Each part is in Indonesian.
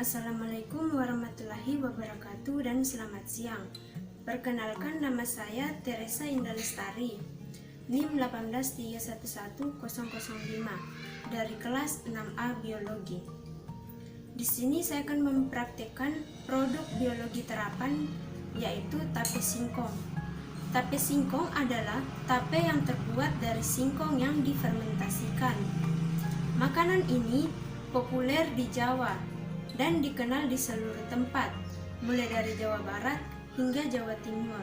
Assalamualaikum warahmatullahi wabarakatuh dan selamat siang. Perkenalkan, nama saya Teresa Indah Lestari, NIM 183111005 dari kelas 6A Biologi. Di sini saya akan mempraktikkan produk biologi terapan, yaitu tape singkong. Tape singkong adalah tape yang terbuat dari singkong yang difermentasikan. Makanan ini populer di Jawa dan dikenal di seluruh tempat, mulai dari Jawa Barat hingga Jawa Timur.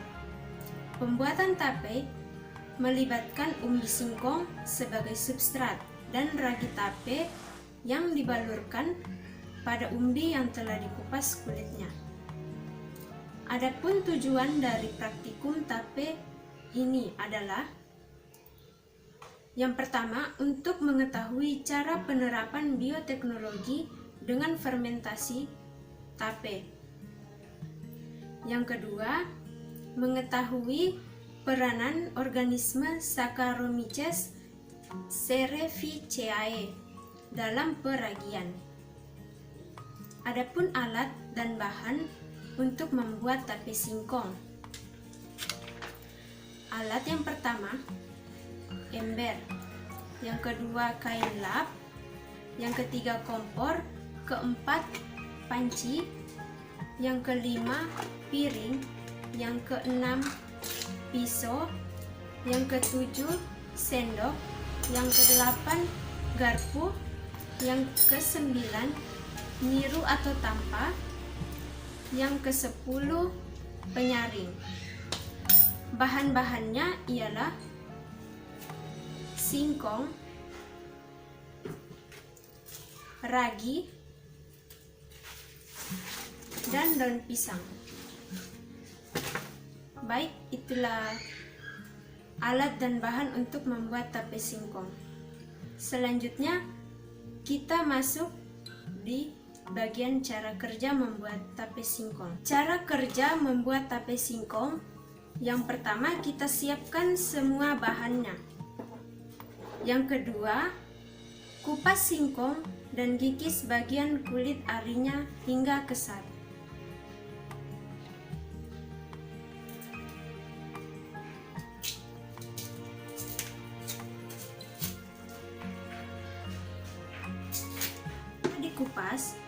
Pembuatan tape melibatkan umbi singkong sebagai substrat dan ragi tape yang dibalurkan pada umbi yang telah dikupas kulitnya. Adapun tujuan dari praktikum tape ini adalah: yang pertama, untuk mengetahui cara penerapan bioteknologi dengan fermentasi tape. Yang kedua, mengetahui peranan organisme Saccharomyces cerevisiae dalam peragian. Adapun alat dan bahan untuk membuat tape singkong. Alat yang pertama, ember. Yang kedua, kain lap. Yang ketiga, kompor. Keempat, panci. Yang kelima, piring. Yang keenam, pisau. Yang ketujuh, sendok. Yang kedelapan, garpu. Yang kesembilan, niru atau tampa. Yang kesepuluh, penyaring. Bahan-bahannya ialah singkong, ragi, dan daun pisang. Baik, itulah alat dan bahan untuk membuat tape singkong. Selanjutnya, kita masuk di bagian cara kerja membuat tape singkong. Cara kerja membuat tape singkong: yang pertama, kita siapkan semua bahannya. Yang kedua, kupas singkong dan kikis bagian kulit arinya hingga kesat. Dikupas,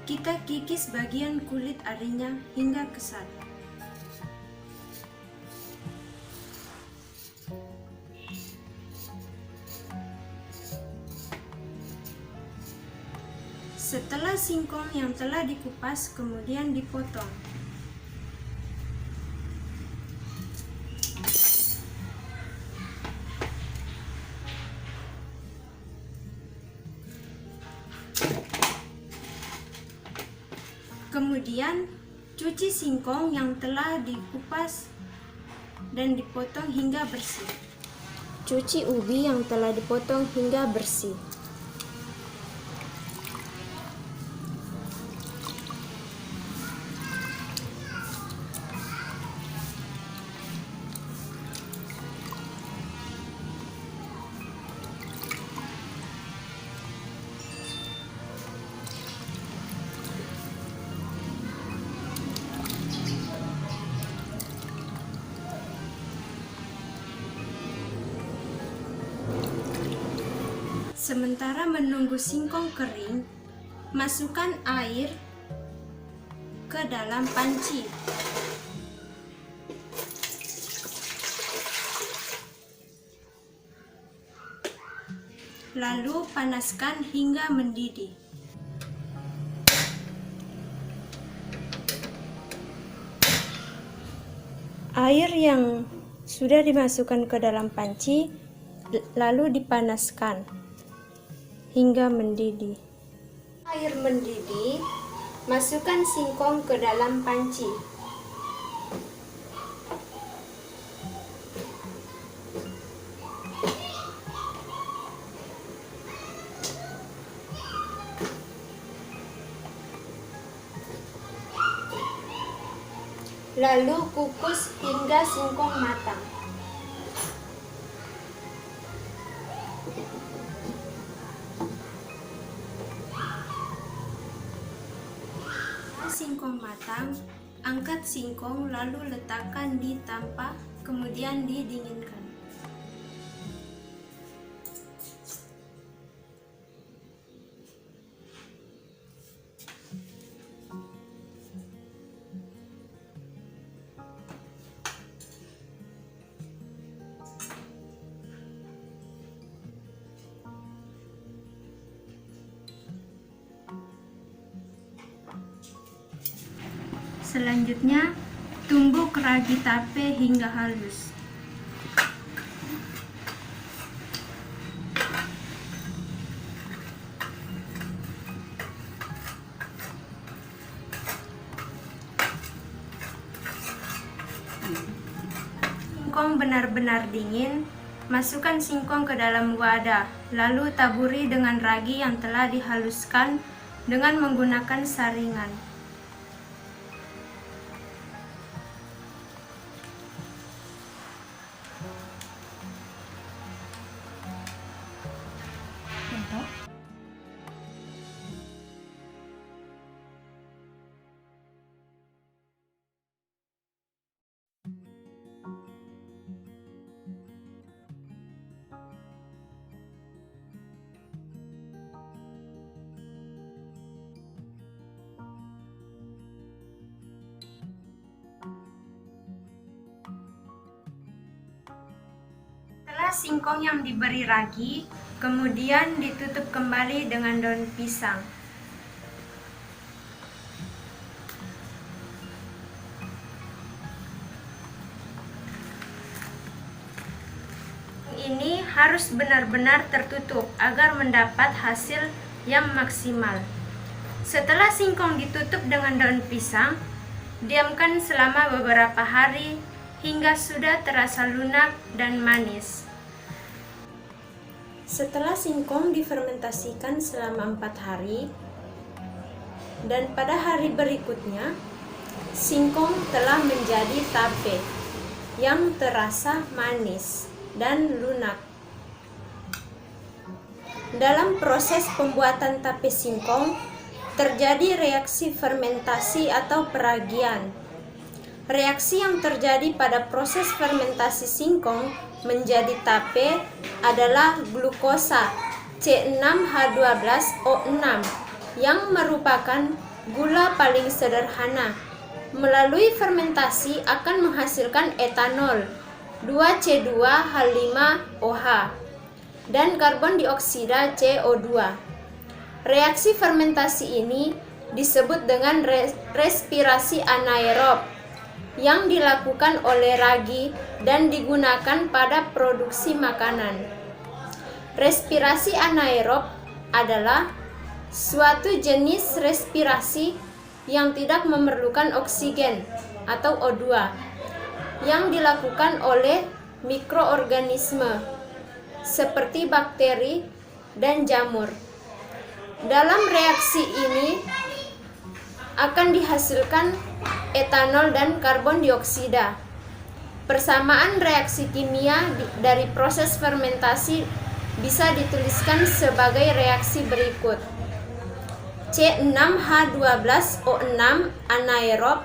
kita kikis bagian kulit arinya hingga kesat. Setelah singkong yang telah dikupas kemudian dipotong. Kemudian cuci singkong yang telah dikupas dan dipotong hingga bersih. Cuci ubi yang telah dipotong hingga bersih. Sementara menunggu singkong kering, masukkan air ke dalam panci. Lalu panaskan hingga mendidih. Air yang sudah dimasukkan ke dalam panci lalu dipanaskan hingga mendidih. Air mendidih, masukkan singkong ke dalam panci. Lalu kukus hingga singkong matang. matang, angkat singkong lalu letakkan di tampah, kemudian didinginkan. Selanjutnya, tumbuk ragi tape hingga halus. Singkong benar-benar dingin, masukkan singkong ke dalam wadah, lalu taburi dengan ragi yang telah dihaluskan dengan menggunakan saringan. Setelah singkong yang diberi ragi, kemudian ditutup kembali dengan daun pisang. Ini harus benar-benar tertutup agar mendapat hasil yang maksimal. Setelah singkong ditutup dengan daun pisang, diamkan selama beberapa hari hingga sudah terasa lunak dan manis. Setelah singkong difermentasikan selama 4 hari, dan pada hari berikutnya, singkong telah menjadi tape yang terasa manis dan lunak. Dalam proses pembuatan tape singkong, terjadi reaksi fermentasi atau peragian. Reaksi yang terjadi pada proses fermentasi singkong menjadi tape adalah glukosa C6H12O6 yang merupakan gula paling sederhana. Melalui fermentasi akan menghasilkan etanol 2C2H5OH dan karbon dioksida CO2. Reaksi fermentasi ini disebut dengan respirasi anaerob yang dilakukan oleh ragi dan digunakan pada produksi makanan. Respirasi anaerob adalah suatu jenis respirasi yang tidak memerlukan oksigen atau O2 yang dilakukan oleh mikroorganisme seperti bakteri dan jamur. Dalam reaksi ini akan dihasilkan etanol dan karbon dioksida. Persamaan reaksi kimia dari proses fermentasi bisa dituliskan sebagai reaksi berikut. C6H12O6 anaerob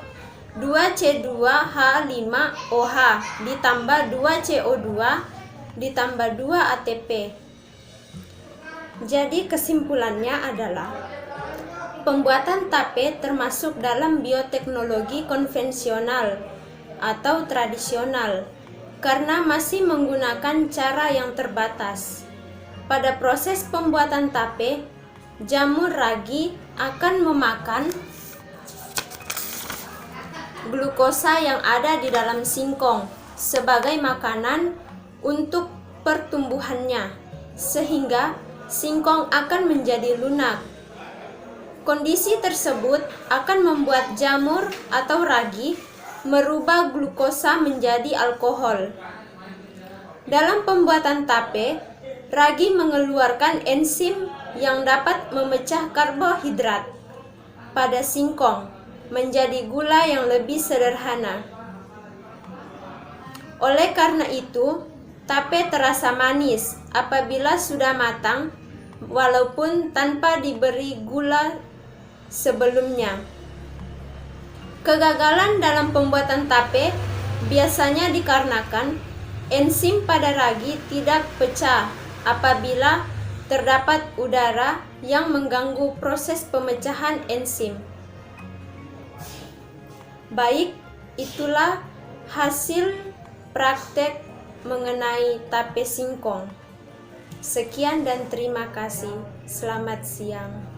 2C2H5OH ditambah 2CO2 ditambah 2 ATP. Jadi kesimpulannya adalah pembuatan tape termasuk dalam bioteknologi konvensional atau tradisional karena masih menggunakan cara yang terbatas. Pada proses pembuatan tape, jamur ragi akan memakan glukosa yang ada di dalam singkong sebagai makanan untuk pertumbuhannya, sehingga singkong akan menjadi lunak. Kondisi tersebut akan membuat jamur atau ragi merubah glukosa menjadi alkohol. Dalam pembuatan tape, ragi mengeluarkan enzim yang dapat memecah karbohidrat pada singkong menjadi gula yang lebih sederhana. Oleh karena itu, tape terasa manis apabila sudah matang, walaupun tanpa diberi gula sebelumnya. Kegagalan dalam pembuatan tape biasanya dikarenakan enzim pada ragi tidak pecah apabila terdapat udara yang mengganggu proses pemecahan enzim. Baik, itulah hasil praktek mengenai tape singkong. Sekian dan terima kasih. Selamat siang.